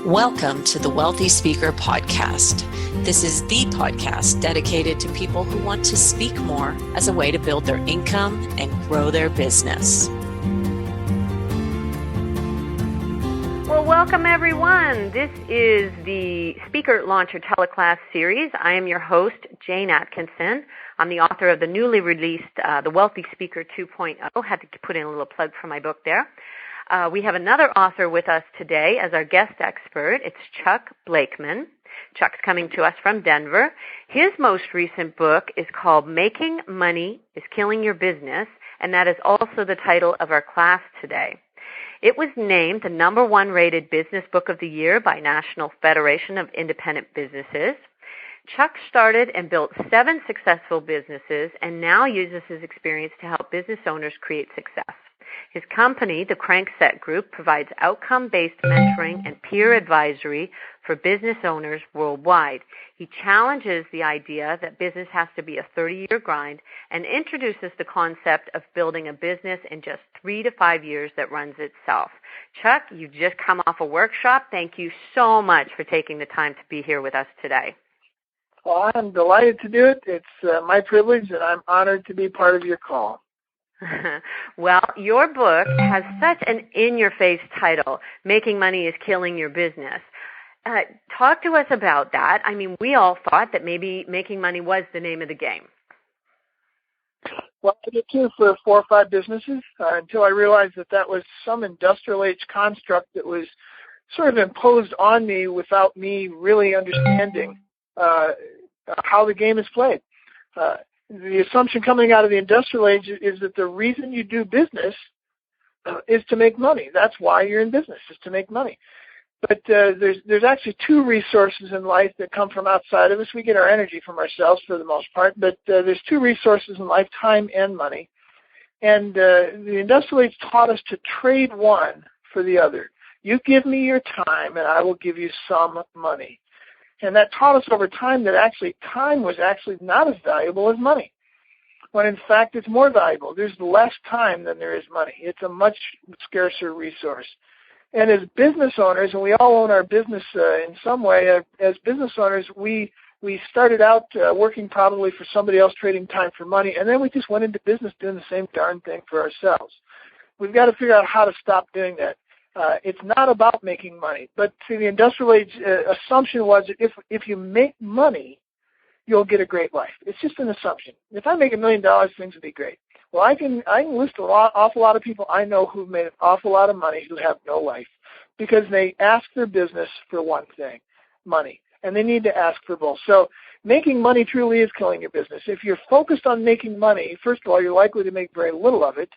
Welcome to the Wealthy Speaker Podcast. This is the podcast dedicated to people who want to speak more as a way to build their income and grow their business. Well, welcome everyone. This is the Speaker Launcher Teleclass series. I am your host, Jane Atkinson. I'm the author of the newly released The Wealthy Speaker 2.0. Had to put in a little plug for my book there. We have another author with us today as our guest expert. It's Chuck Blakeman. Chuck's coming to us from Denver. His most recent book is called Making Money is Killing Your Business, and that is also the title of our class today. It was named the #1 rated business book of the year by National Federation of Independent Businesses. Chuck started and built 7 successful businesses and now uses his experience to help business owners create success. His company, the Crankset Group, provides outcome-based mentoring and peer advisory for business owners worldwide. He challenges the idea that business has to be a 30-year grind and introduces the concept of building a business in just 3 to 5 years that runs itself. Chuck, you've just come off a workshop. Thank you so much for taking the time to be here with us today. Well, I'm delighted to do it. It's my privilege, and I'm honored to be part of your call. Well, your book has such an in-your-face title, Making Money is Killing Your Business. Talk to us about that. I mean, we all thought that maybe making money was the name of the game. Well, I did too for 4 or 5 businesses until I realized that was some industrial age construct that was sort of imposed on me without me really understanding how the game is played. The assumption coming out of the industrial age is that the reason you do business is to make money. That's why you're in business, is to make money. But there's actually 2 resources in life that come from outside of us. We get our energy from ourselves for the most part, but there's 2 resources in life, time and money. And the industrial age taught us to trade one for the other. You give me your time and I will give you some money. And that taught us over time that actually time was actually not as valuable as money, when in fact it's more valuable. There's less time than there is money. It's a much scarcer resource. And as business owners, and we all own our business in some way, as business owners, we started out working probably for somebody else, trading time for money, and then we just went into business doing the same darn thing for ourselves. We've got to figure out how to stop doing that. It's not about making money, but to the industrial age assumption was that if you make money, you'll get a great life. It's just an assumption. If I make $1 million, things will be great. Well, I can list awful lot of people I know who've made an awful lot of money who have no life because they ask their business for one thing, money, and they need to ask for both. So making money truly is killing your business. If you're focused on making money, first of all, you're likely to make very little of it.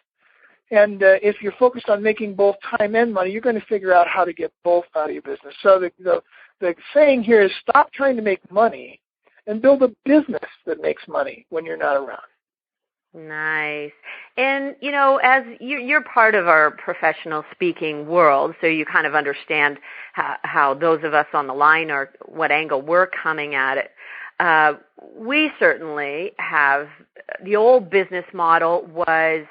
And if you're focused on making both time and money, you're going to figure out how to get both out of your business. So the saying here is stop trying to make money and build a business that makes money when you're not around. Nice. And, you know, as you're part of our professional speaking world, so you kind of understand how those of us on the line are, what angle we're coming at it. We certainly have, the old business model was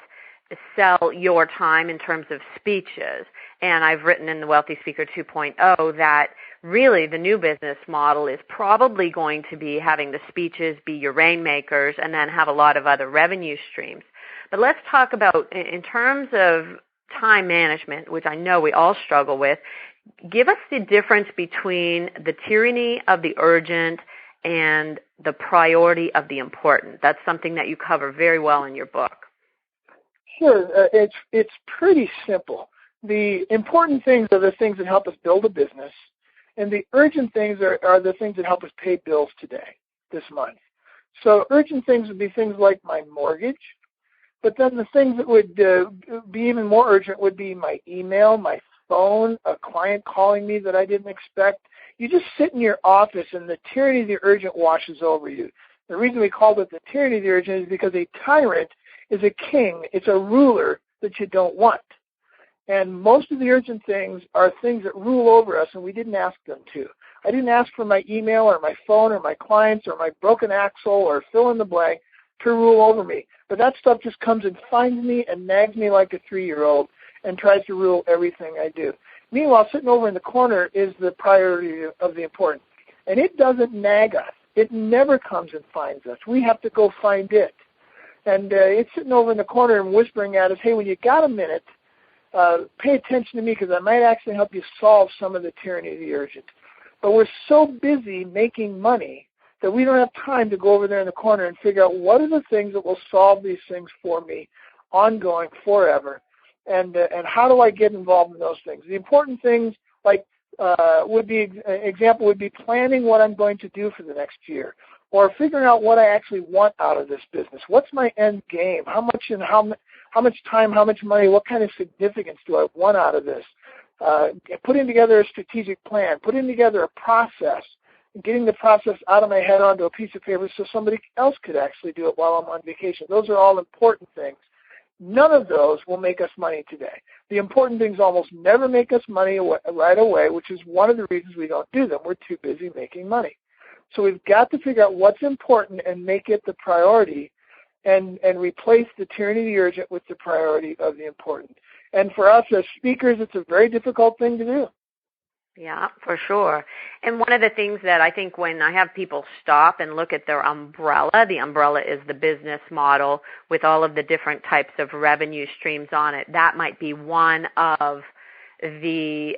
sell your time in terms of speeches. And I've written in the Wealthy Speaker 2.0 that really the new business model is probably going to be having the speeches be your rainmakers and then have a lot of other revenue streams. But let's talk about, in terms of time management, which I know we all struggle with, give us the difference between the tyranny of the urgent and the priority of the important. That's something that you cover very well in your book. Sure. It's pretty simple. The important things are the things that help us build a business, and the urgent things are the things that help us pay bills today, this month. So urgent things would be things like my mortgage, but then the things that would be even more urgent would be my email, my phone, a client calling me that I didn't expect. You just sit in your office and the tyranny of the urgent washes over you. The reason we called it the tyranny of the urgent is because a tyrant is a king. It's a ruler that you don't want. And most of the urgent things are things that rule over us, and we didn't ask them to. I didn't ask for my email or my phone or my clients or my broken axle or fill in the blank to rule over me. But that stuff just comes and finds me and nags me like a 3-year-old and tries to rule everything I do. Meanwhile, sitting over in the corner is the priority of the important. And it doesn't nag us. It never comes and finds us. We have to go find it. And it's sitting over in the corner and whispering at us, hey, when you got a minute, pay attention to me because I might actually help you solve some of the tyranny of the urgent. But we're so busy making money that we don't have time to go over there in the corner and figure out what are the things that will solve these things for me ongoing forever, and how do I get involved in those things. The important things, like example would be planning what I'm going to do for the next year, or figuring out what I actually want out of this business. What's my end game? How much and how much time, how much money, what kind of significance do I want out of this? Putting together a strategic plan, putting together a process, and getting the process out of my head onto a piece of paper so somebody else could actually do it while I'm on vacation. Those are all important things. None of those will make us money today. The important things almost never make us money right away, which is one of the reasons we don't do them. We're too busy making money. So we've got to figure out what's important and make it the priority, and replace the tyranny of the urgent with the priority of the important. And for us as speakers, it's a very difficult thing to do. Yeah, for sure. And one of the things that I think when I have people stop and look at their umbrella, the umbrella is the business model with all of the different types of revenue streams on it. That might be one of the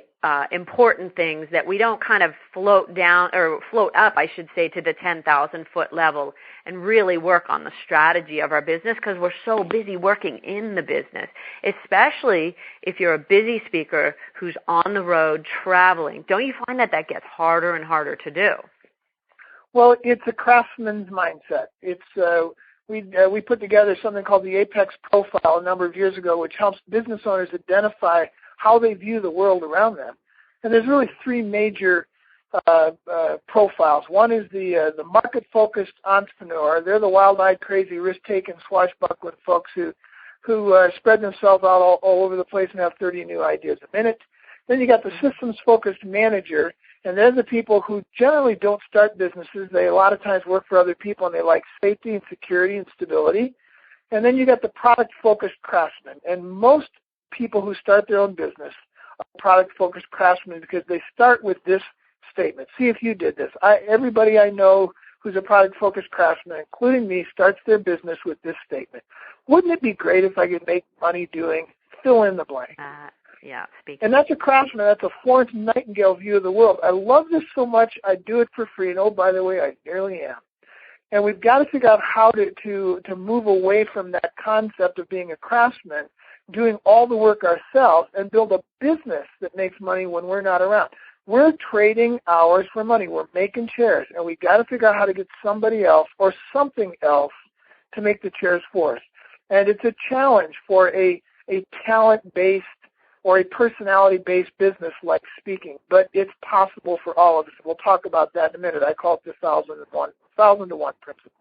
important things that we don't kind of float up, I should say, to the 10,000-foot level and really work on the strategy of our business because we're so busy working in the business, especially if you're a busy speaker who's on the road traveling. Don't you find that gets harder and harder to do? Well, it's a craftsman's mindset. It's we put together something called the Apex Profile a number of years ago, which helps business owners identify how they view the world around them. And there's really three major profiles. One is the market-focused entrepreneur. They're the wild-eyed, crazy, risk-taking, swashbuckling folks who spread themselves out all over the place and have 30 new ideas a minute. Then you got the systems-focused manager, and they're the people who generally don't start businesses. They a lot of times work for other people, and they like safety and security and stability. And then you got the product-focused craftsman. And most people who start their own business are product-focused craftsmen because they start with this statement. See if you did this. Everybody I know who's a product-focused craftsman, including me, starts their business with this statement. Wouldn't it be great if I could make money doing fill in the blank? Yeah, speaking. And that's a craftsman. That's a Florence Nightingale view of the world. I love this so much, I do it for free. And oh, by the way, I nearly am. And we've got to figure out how to move away from that concept of being a craftsman, doing all the work ourselves, and build a business that makes money when we're not around. We're trading hours for money. We're making chairs, and we've got to figure out how to get somebody else or something else to make the chairs for us. And it's a challenge for a talent-based or a personality-based business like speaking, but it's possible for all of us. We'll talk about that in a minute. I call it the 1,000-to-1 principle.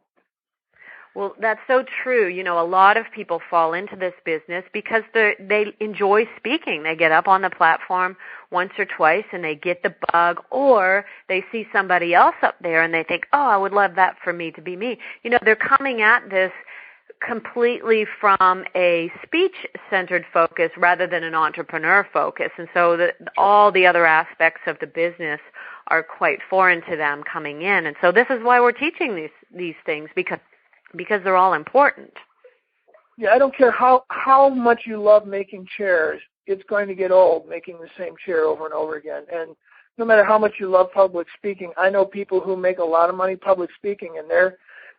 Well, that's so true. You know, a lot of people fall into this business because they enjoy speaking. They get up on the platform once or twice and they get the bug, or they see somebody else up there and they think, oh, I would love that for me to be me. You know, they're coming at this completely from a speech-centered focus rather than an entrepreneur focus. And so all the other aspects of the business are quite foreign to them coming in. And so this is why we're teaching these things, because they're all important. Yeah, I don't care how much you love making chairs, it's going to get old making the same chair over and over again. And no matter how much you love public speaking, I know people who make a lot of money public speaking, and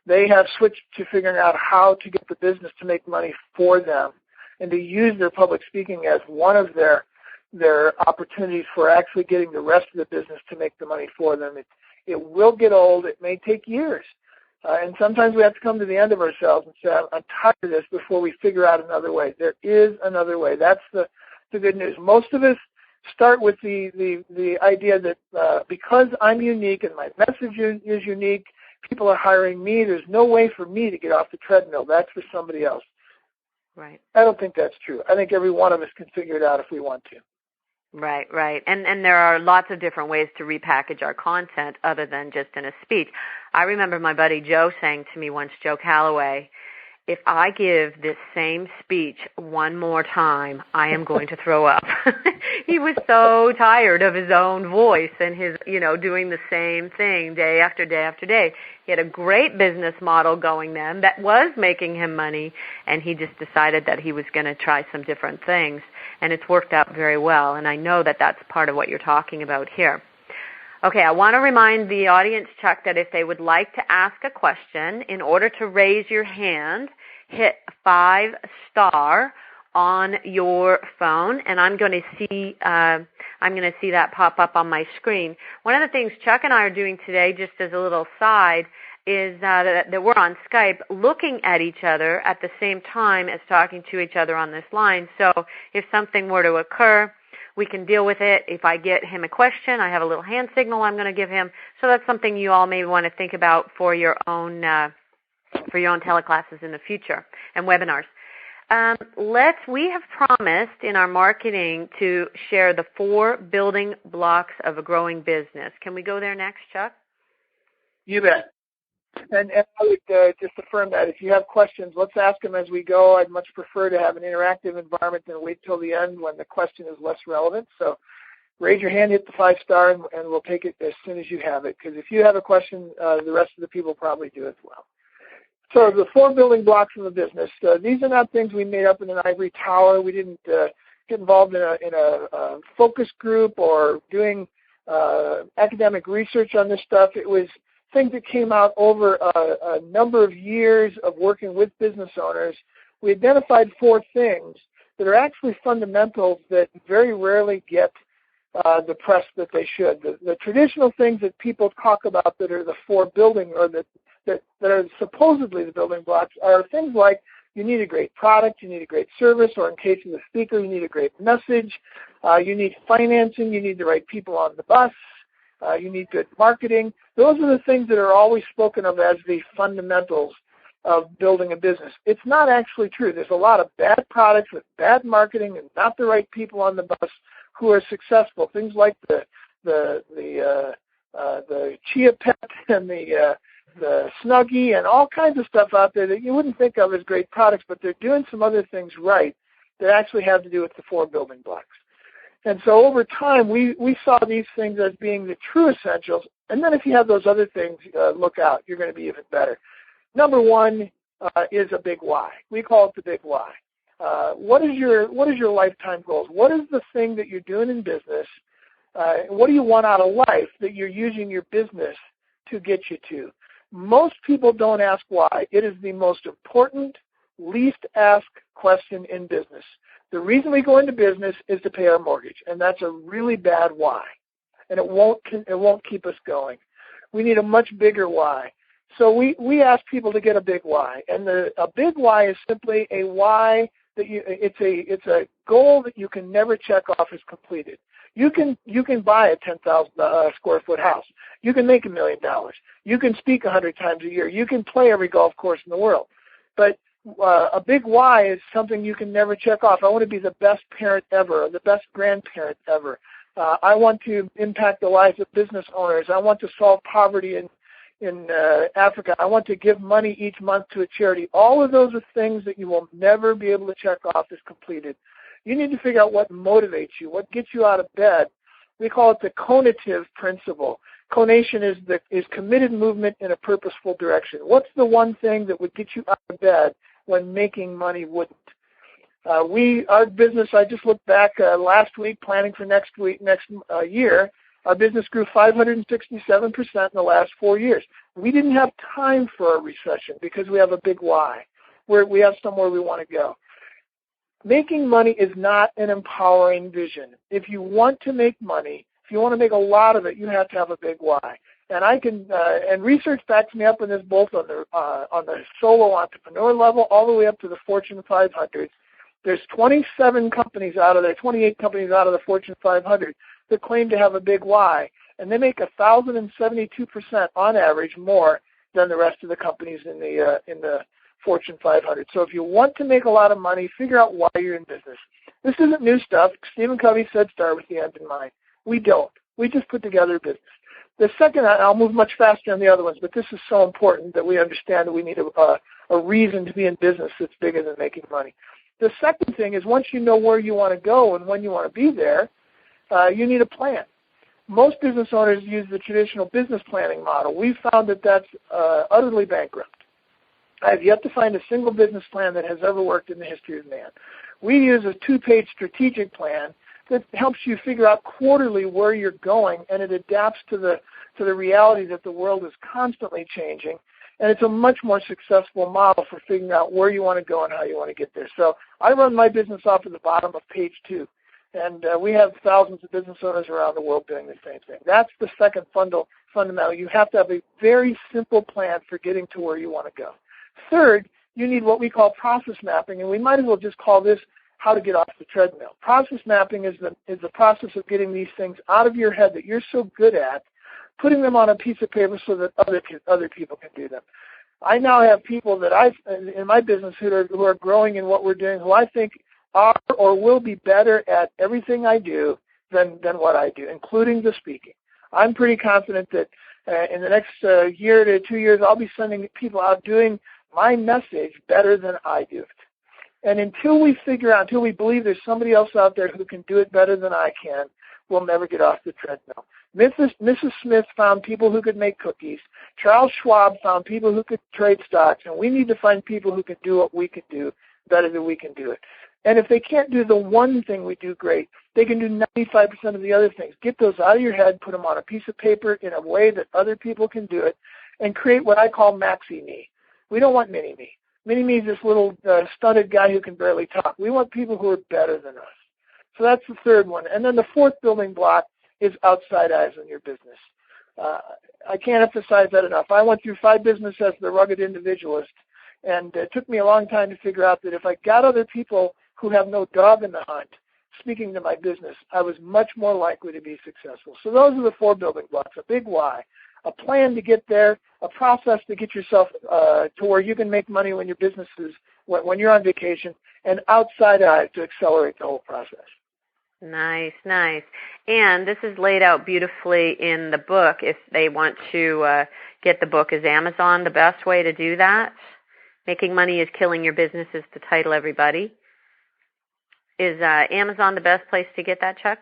they have switched to figuring out how to get the business to make money for them and to use their public speaking as one of their opportunities for actually getting the rest of the business to make the money for them. It will get old. It may take years. And sometimes we have to come to the end of ourselves and say, I'm tired of this before we figure out another way. There is another way. That's the good news. Most of us start with the idea that because I'm unique and my message is unique, people are hiring me. There's no way for me to get off the treadmill. That's for somebody else. Right. I don't think that's true. I think every one of us can figure it out if we want to. Right, right. And there are lots of different ways to repackage our content other than just in a speech. I remember my buddy Joe saying to me once, Joe Calloway, if I give this same speech one more time, I am going to throw up. he was so tired of his own voice and his, doing the same thing day after day after day. He had a great business model going then that was making him money, and he just decided that he was going to try some different things, and it's worked out very well, and I know that that's part of what you're talking about here. Okay, I want to remind the audience, Chuck, that if they would like to ask a question, in order to raise your hand, hit 5* on your phone, and I'm going to see that pop up on my screen. One of the things Chuck and I are doing today, just as a little side, is that we're on Skype looking at each other at the same time as talking to each other on this line. So if something were to occur, we can deal with it. If I get him a question, I have a little hand signal I'm going to give him. So that's something you all may want to think about for your own teleclasses in the future and webinars. We have promised in our marketing to share the 4 building blocks of a growing business. Can we go there next, Chuck? You bet. And I would just affirm that if you have questions, let's ask them as we go. I'd much prefer to have an interactive environment than wait till the end when the question is less relevant. So raise your hand, hit the 5*, and we'll take it as soon as you have it. Because if you have a question, the rest of the people probably do as well. So the 4 building blocks of a business. These are not things we made up in an ivory tower. We didn't get involved in a focus group or doing academic research on this stuff. It was things that came out over a number of years of working with business owners. We identified 4 things that are actually fundamentals that very rarely get the press that they should. The traditional things that people talk about that are the 4 building or that are supposedly the building blocks are things like you need a great product, you need a great service, or in case of the speaker, you need a great message, you need financing, you need the right people on the bus, you need good marketing. Those are the things that are always spoken of as the fundamentals of building a business. It's not actually true. There's a lot of bad products with bad marketing and not the right people on the bus who are successful. Things like the Chia Pet and the Snuggie and all kinds of stuff out there that you wouldn't think of as great products, but they're doing some other things right that actually have to do with the 4 building blocks. And so over time, we saw these things as being the true essentials. And then if you have those other things, look out. You're going to be even better. Number 1 is a big why. We call it the big why. What is your lifetime goals? What is the thing that you're doing in business? What do you want out of life that you're using your business to get you to? Most people don't ask why. It is the most important, least asked question in business. The reason we go into business is to pay our mortgage, and that's a really bad why, and it won't keep us going. We need a much bigger why. So we ask people to get a big why, and a big why is simply a why that it's a goal that you can never check off as completed. You can buy a 10,000 square foot house. You can make $1 million. You can speak 100 times a year. You can play every golf course in the world. But a big why is something you can never check off. I want to be the best parent ever, or the best grandparent ever. I want to impact the lives of business owners. I want to solve poverty in Africa. I want to give money each month to a charity. All of those are things that you will never be able to check off as completed. You need to figure out what motivates you, what gets you out of bed. We call it the conative principle. Conation is committed movement in a purposeful direction. What's the one thing that would get you out of bed when making money wouldn't? Our business, I just looked back last week, planning for next year. Our business grew 567% in the last 4 years. We didn't have time for a recession because we have a big why. We have somewhere we want to go. Making money is not an empowering vision. If you want to make money, if you want to make a lot of it, you have to have a big why. And and research backs me up in this both on the solo entrepreneur level all the way up to the Fortune 500. There's 28 companies out of the Fortune 500 that claim to have a big why, and they make 1,072% on average more than the rest of the companies in the Fortune 500. So if you want to make a lot of money, figure out why you're in business. This isn't new stuff. Stephen Covey said start with the end in mind. We don't. We just put together a business. The second, I'll move much faster on the other ones, but this is so important that we understand that we need a reason to be in business that's bigger than making money. The second thing is once you know where you want to go and when you want to be there, you need a plan. Most business owners use the traditional business planning model. We've found that that's utterly bankrupt. I've yet to find a single business plan that has ever worked in the history of man. We use a 2-page strategic plan that helps you figure out quarterly where you're going, and it adapts to the reality that the world is constantly changing. And it's a much more successful model for figuring out where you want to go and how you want to get there. So I run my business off at the bottom of page 2. And we have thousands of business owners around the world doing the same thing. That's the second fundamental. You have to have a very simple plan for getting to where you want to go. Third, you need what we call process mapping, and we might as well just call this how to get off the treadmill. Process mapping is the process of getting these things out of your head that you're so good at, putting them on a piece of paper so that other people can do them. I now have people that in my business who are growing in what we're doing, who I think are or will be better at everything I do than what I do, including the speaking. I'm pretty confident that in the next year to 2 years, I'll be sending people out doing my message better than I do it. And until we believe there's somebody else out there who can do it better than I can, we'll never get off the treadmill. Mrs. Smith found people who could make cookies. Charles Schwab found people who could trade stocks, and we need to find people who can do what we can do better than we can do it. And if they can't do the one thing we do great, they can do 95% of the other things. Get those out of your head, put them on a piece of paper in a way that other people can do it, and create what I call maxi-me. We don't want mini-me. Mini-me is this little stunted guy who can barely talk. We want people who are better than us. So that's the third one. And then the fourth building block is outside eyes on your business. I can't emphasize that enough. I went through 5 businesses as the rugged individualist, and it took me a long time to figure out that if I got other people who have no dog in the hunt speaking to my business, I was much more likely to be successful. So those are the 4 building blocks: a big why, a plan to get there, a process to get yourself to where you can make money when your business is, when you're on vacation, and outside eyes to accelerate the whole process. Nice, nice. And this is laid out beautifully in the book. If they want to get the book, is Amazon the best way to do that? Making Money is Killing Your Business is the title, everybody. Is Amazon the best place to get that, Chuck?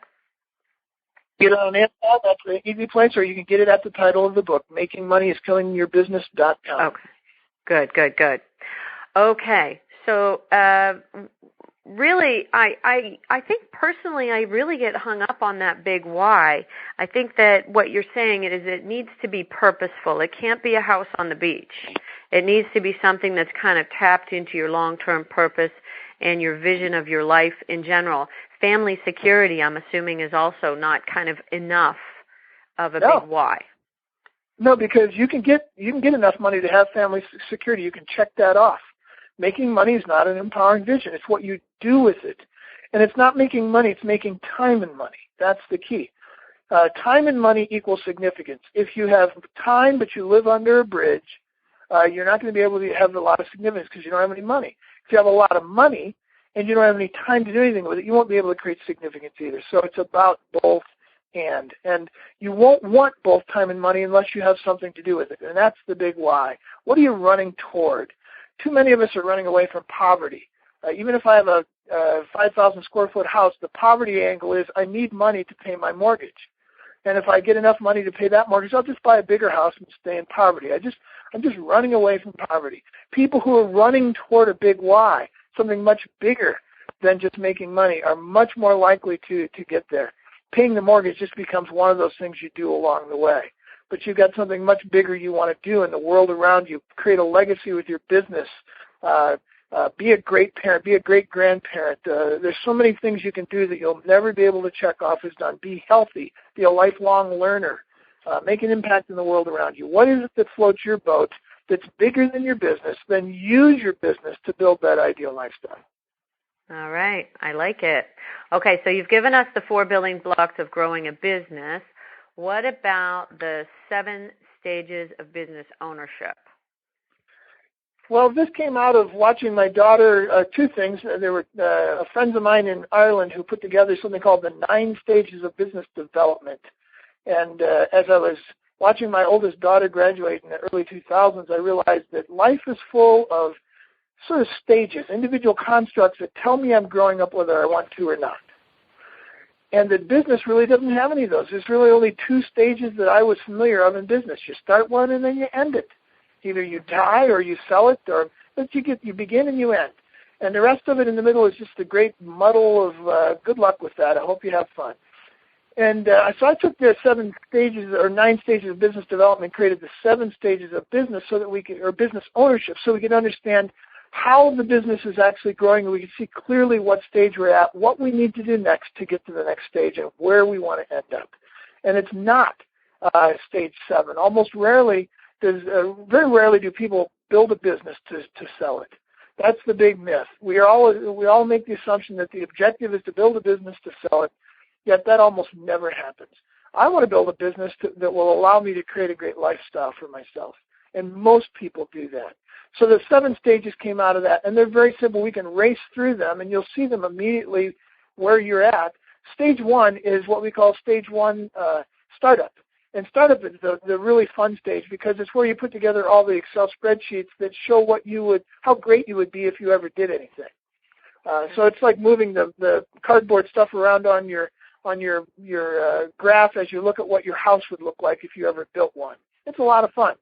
Get it on Amazon. That's the easy place, or you can get it at the title of the book, MakingMoneyIsKillingYourBusiness.com. Okay. Good. Okay. So really, I think personally I really get hung up on that big why. I think that what you're saying is it needs to be purposeful. It can't be a house on the beach. It needs to be something that's kind of tapped into your long-term purpose and your vision of your life in general. Family security, I'm assuming, is also not kind of enough of a big why. No, because you can get enough money to have family security. You can check that off. Making money is not an empowering vision. It's what you do with it. And it's not making money, it's making time and money. That's the key. Time and money equal significance. If you have time but you live under a bridge, you're not going to be able to have a lot of significance because you don't have any money. If you have a lot of money and you don't have any time to do anything with it, you won't be able to create significance either. So it's about both and you won't want both time and money unless you have something to do with it. And that's the big why. What are you running toward? Too many of us are running away from poverty. Even if I have a 5,000 square foot house, the poverty angle is I need money to pay my mortgage. And if I get enough money to pay that mortgage, I'll just buy a bigger house and stay in poverty. I'm just running away from poverty. People who are running toward a big why, something much bigger than just making money, are much more likely to get there. Paying the mortgage just becomes one of those things you do along the way. But you've got something much bigger you want to do in the world around you. Create a legacy with your business. Be a great parent. Be a great grandparent. There's so many things you can do that you'll never be able to check off as done. Be healthy. Be a lifelong learner. Make an impact in the world around you. What is it that floats your boat that's bigger than your business? Then use your business to build that ideal lifestyle. All right. I like it. Okay, so you've given us the 4 building blocks of growing a business. What about the 7 stages of business ownership? Well, this came out of watching my daughter, 2 things. There were friends of mine in Ireland who put together something called the 9 stages of business development. And as I was watching my oldest daughter graduate in the early 2000s, I realized that life is full of sort of stages, individual constructs that tell me I'm growing up whether I want to or not. And that business really doesn't have any of those. There's really only two stages that I was familiar of in business. You start one and then you end it. Either you die or you sell it, but you begin and you end. And the rest of it in the middle is just a great muddle of good luck with that. I hope you have fun. And so I took the 7 stages or 9 stages of business development, created the 7 stages of business so that we could, or business ownership, so we could understand how the business is actually growing, and we can see clearly what stage we're at, what we need to do next to get to the next stage, and where we want to end up. And it's not stage 7. Very rarely do people build a business to sell it. That's the big myth. We all make the assumption that the objective is to build a business to sell it, yet that almost never happens. I want to build a business that will allow me to create a great lifestyle for myself, and most people do that. So the 7 stages came out of that, and they're very simple. We can race through them, and you'll see them immediately where you're at. Stage 1 is what we call stage 1 startup. And startup is the really fun stage because it's where you put together all the Excel spreadsheets that show how great you would be if you ever did anything. So it's like moving the cardboard stuff around on your graph as you look at what your house would look like if you ever built one. It's a lot of fun.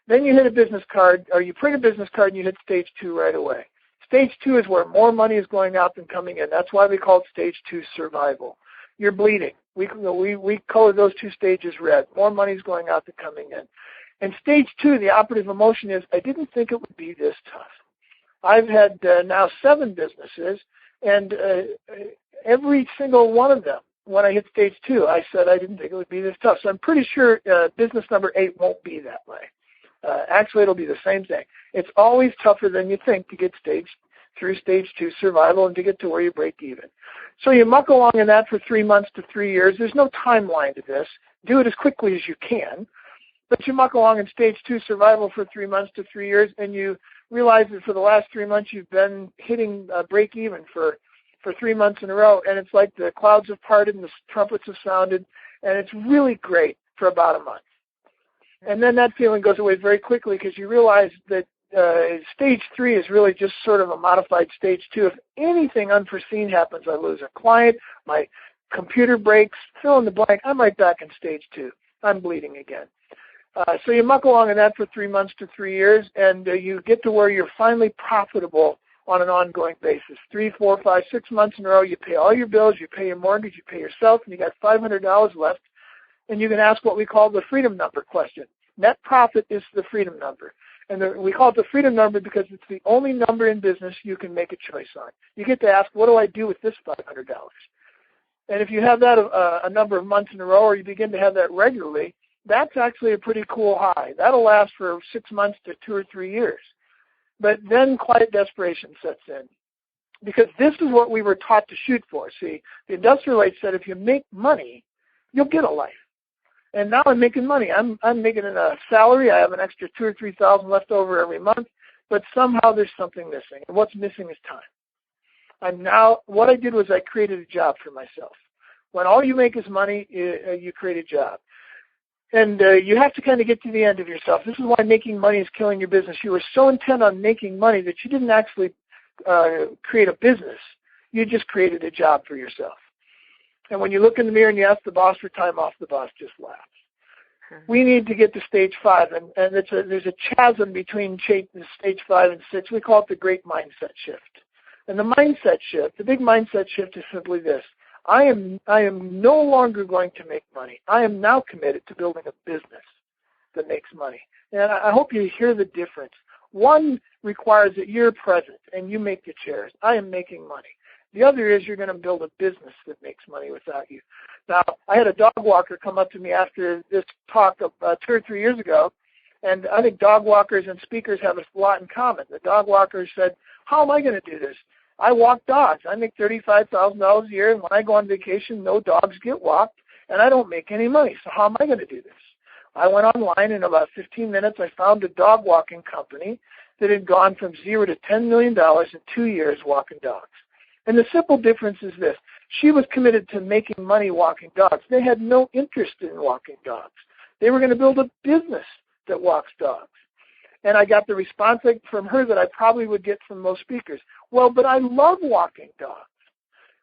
Then you hit a business card, or you print a business card, and you hit stage 2 right away. Stage 2 is where more money is going out than coming in. That's why we call it stage 2 survival. You're bleeding. We color those 2 stages red. More money is going out than coming in. And stage 2, the operative emotion is, I didn't think it would be this tough. I've had now 7 businesses, and every single one of them, when I hit stage 2, I said I didn't think it would be this tough. So I'm pretty sure business number 8 won't be that way. Actually, it'll be the same thing. It's always tougher than you think to get through stage 2 survival and to get to where you break even. So you muck along in that for 3 months to 3 years. There's no timeline to this. Do it as quickly as you can. But you muck along in stage 2 survival for 3 months to 3 years, and you realize that for the last 3 months you've been hitting break even for 3 months in a row, and it's like the clouds have parted and the trumpets have sounded, and it's really great for about a month. And then that feeling goes away very quickly because you realize that stage 3 is really just sort of a modified stage 2. If anything unforeseen happens, I lose a client, my computer breaks, fill in the blank, I'm right back in stage 2. I'm bleeding again. So you muck along in that for 3 months to 3 years, and you get to where you're finally profitable on an ongoing basis. 3, 4, 5, 6 months in a row, you pay all your bills, you pay your mortgage, you pay yourself, and you got $500 left. And you can ask what we call the freedom number question. Net profit is the freedom number. And we call it the freedom number because it's the only number in business you can make a choice on. You get to ask, what do I do with this $500? And if you have that a number of months in a row, or you begin to have that regularly, that's actually a pretty cool high. That'll last for 6 months to 2 or 3 years. But then quiet desperation sets in. Because this is what we were taught to shoot for. See, the industrial age said if you make money, you'll get a life. And now I'm making money. I'm making a salary. I have an extra $2,000 or $3,000 left over every month, but somehow there's something missing. And what's missing is time. What I did was I created a job for myself. When all you make is money, you create a job. And you have to kind of get to the end of yourself. This is why making money is killing your business. You were so intent on making money that you didn't actually create a business. You just created a job for yourself. And when you look in the mirror and you ask the boss for time off, the boss just laughs. We need to get to stage 5, and there's a chasm between stage 5 and 6. We call it the great mindset shift. And the mindset shift, the big mindset shift is simply this. I am no longer going to make money. I am now committed to building a business that makes money. And I hope you hear the difference. One requires that you're present and you make the chairs. I am making money. The other is you're going to build a business that makes money without you. Now, I had a dog walker come up to me after this talk 2 or 3 years ago, and I think dog walkers and speakers have a lot in common. The dog walker said, how am I going to do this? I walk dogs. I make $35,000 a year, and when I go on vacation, no dogs get walked, and I don't make any money. So how am I going to do this? I went online, in about 15 minutes, I found a dog walking company that had gone from 0 to $10 million in 2 years walking dogs. And the simple difference is this. She was committed to making money walking dogs. They had no interest in walking dogs. They were going to build a business that walks dogs. And I got the response from her that I probably would get from most speakers. Well, but I love walking dogs.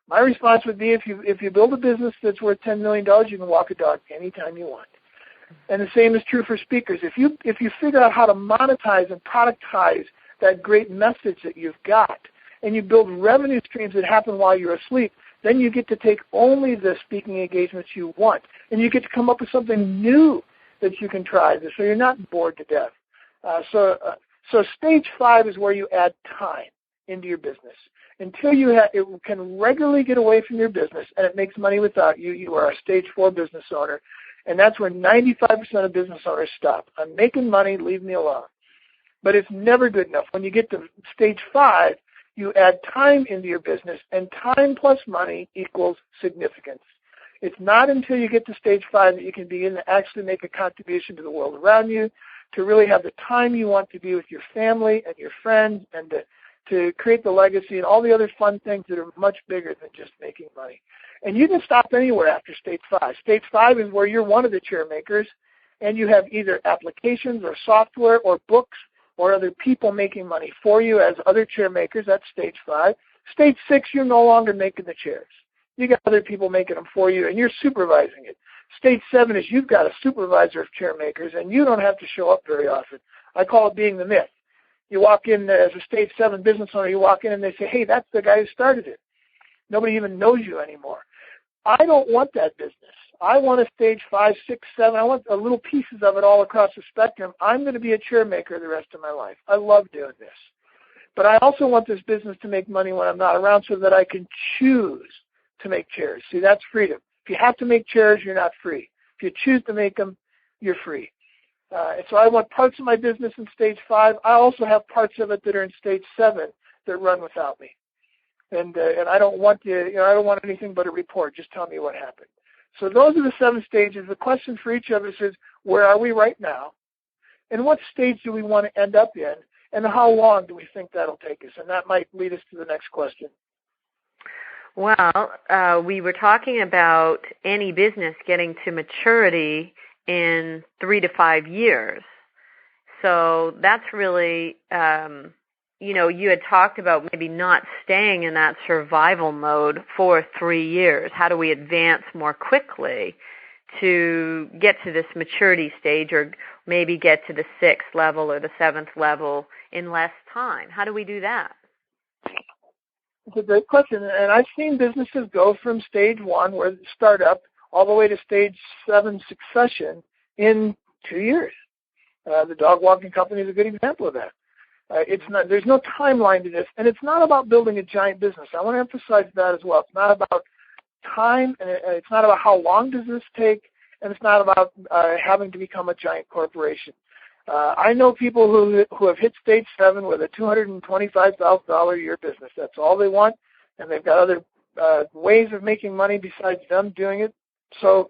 My response would be, if you build a business that's worth $10 million, you can walk a dog anytime you want. And the same is true for speakers. If you figure out how to monetize and productize that great message that you've got, and you build revenue streams that happen while you're asleep, then you get to take only the speaking engagements you want, and you get to come up with something new that you can try, so you're not bored to death. So stage 5 is where you add time into your business. Until it can regularly get away from your business and it makes money without you, you are a stage 4 business owner, and that's where 95% of business owners stop. I'm making money, leave me alone. But it's never good enough. When you get to stage 5, you add time into your business, and time plus money equals significance. It's not until you get to stage 5 that you can begin to actually make a contribution to the world around you, to really have the time you want to be with your family and your friends, and to create the legacy and all the other fun things that are much bigger than just making money. And you can stop anywhere after stage 5. Stage 5 is where you're one of the chair makers, and you have either applications or software or books or other people making money for you as other chair makers. That's stage 5. Stage 6, you're no longer making the chairs. You got other people making them for you, and you're supervising it. Stage 7 is you've got a supervisor of chair makers, and you don't have to show up very often. I call it being the myth. You walk in as a stage 7 business owner, you walk in and they say, hey, that's the guy who started it. Nobody even knows you anymore. I don't want that business. I want a stage 5, 6, 7. I want little pieces of it all across the spectrum. I'm going to be a chair maker the rest of my life. I love doing this. But I also want this business to make money when I'm not around so that I can choose to make chairs. See, that's freedom. If you have to make chairs, you're not free. If you choose to make them, you're free. And so I want parts of my business in stage 5. I also have parts of it that are in stage 7 that run without me. And I don't want I don't want anything but a report. Just tell me what happened. So those are the 7 stages. The question for each of us is, where are we right now? And what stage do we want to end up in? And how long do we think that'll take us? And that might lead us to the next question. Well, we were talking about any business getting to maturity in 3 to 5 years. So that's really, you had talked about maybe not staying in that survival mode for 3 years. How do we advance more quickly to get to this maturity stage, or maybe get to the 6th level or the 7th level in less time? How do we do that? It's a great question. And I've seen businesses go from stage 1, where they start up, all the way to stage 7 succession in 2 years. The dog walking company is a good example of that. There's no timeline to this, and it's not about building a giant business. I want to emphasize that as well. It's not about time, and it's not about how long does this take, and it's not about having to become a giant corporation. I know people who have hit stage 7 with a $225,000 a year business. That's all they want, and they've got other ways of making money besides them doing it. So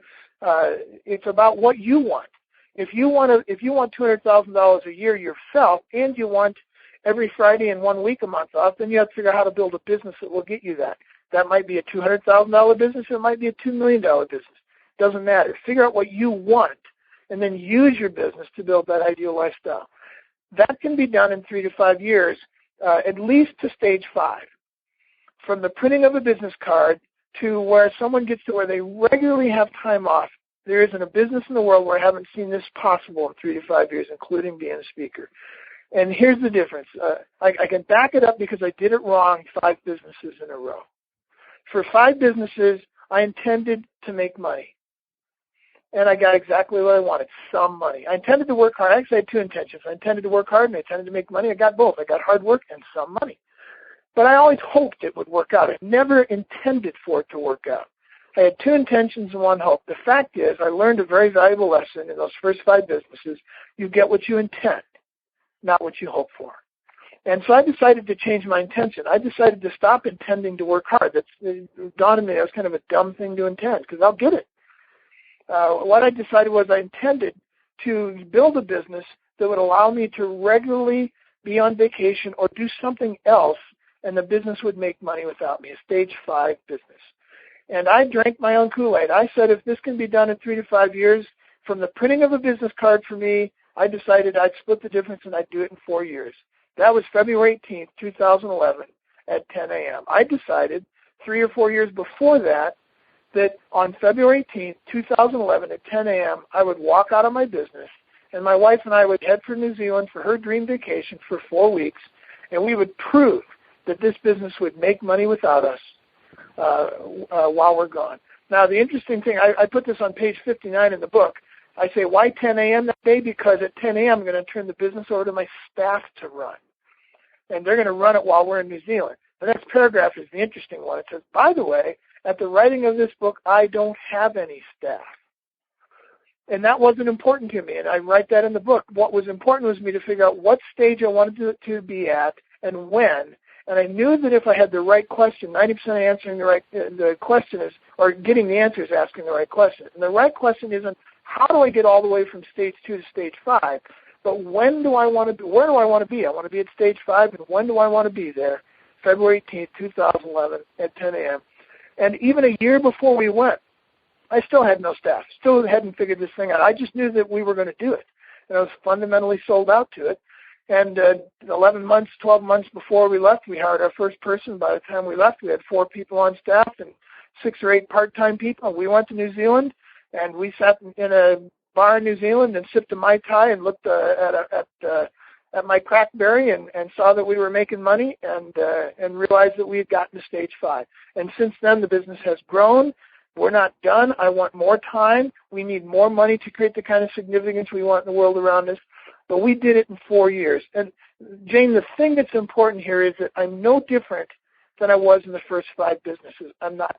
it's about what you want. If you want $200,000 a year yourself, and you want every Friday and 1 week a month off, then you have to figure out how to build a business that will get you that. That might be a $200,000 business. It might be a $2 million business. Doesn't matter. Figure out what you want, and then use your business to build that ideal lifestyle. That can be done in 3 to 5 years, at least to stage 5. From the printing of a business card to where someone gets to where they regularly have time off. There isn't a business in the world where I haven't seen this possible in 3 to 5 years, including being a speaker. And here's the difference. I can back it up because I did it wrong 5 businesses in a row. For 5 businesses, I intended to make money. And I got exactly what I wanted, some money. I intended to work hard. I actually had 2 intentions. I intended to work hard, and I intended to make money. I got both. I got hard work and some money. But I always hoped it would work out. I never intended for it to work out. I had 2 intentions and 1 hope. The fact is, I learned a very valuable lesson in those first 5 businesses. You get what you intend, not what you hope for. And so I decided to change my intention. I decided to stop intending to work hard. It dawned on me that was kind of a dumb thing to intend, because I'll get it. What I decided was I intended to build a business that would allow me to regularly be on vacation or do something else, and the business would make money without me, a stage 5 business. And I drank my own Kool-Aid. I said, if this can be done in 3 to 5 years, from the printing of a business card for me, I decided I'd split the difference and I'd do it in 4 years. That was February 18th, 2011 at 10 a.m. I decided 3 or 4 years before that on February 18th, 2011 at 10 a.m., I would walk out of my business, and my wife and I would head for New Zealand for her dream vacation for 4 weeks, and we would prove that this business would make money without us while we're gone. Now, the interesting thing, I put this on page 59 in the book. I say, why 10 a.m. that day? Because at 10 a.m. I'm going to turn the business over to my staff to run, and they're going to run it while we're in New Zealand. The next paragraph is the interesting one. It says, by the way, at the writing of this book, I don't have any staff. And that wasn't important to me, and I write that in the book. What was important was me to figure out what stage I wanted to be at and when. And I knew that if I had the right question, 90% of answering the question is, or getting the answer is asking the right question. And the right question isn't, how do I get all the way from stage 2 to stage 5? But when do I want to be? Where do I want to be? I want to be at stage 5, and when do I want to be there? February 18th, 2011 at 10 a.m. And even a year before we went, I still had no staff, still hadn't figured this thing out. I just knew that we were going to do it, and I was fundamentally sold out to it. And 11 months, 12 months before we left, we hired our first person. By the time we left, we had 4 people on staff and 6 or 8 part-time people. We went to New Zealand, and we sat in a bar in New Zealand and sipped a Mai Tai and looked at my crackberry and saw that we were making money and realized that we had gotten to stage 5. And since then, the business has grown. We're not done. I want more time. We need more money to create the kind of significance we want in the world around us. But we did it in 4 years. And, Jane, the thing that's important here is that I'm no different than I was in the first 5 businesses. I'm not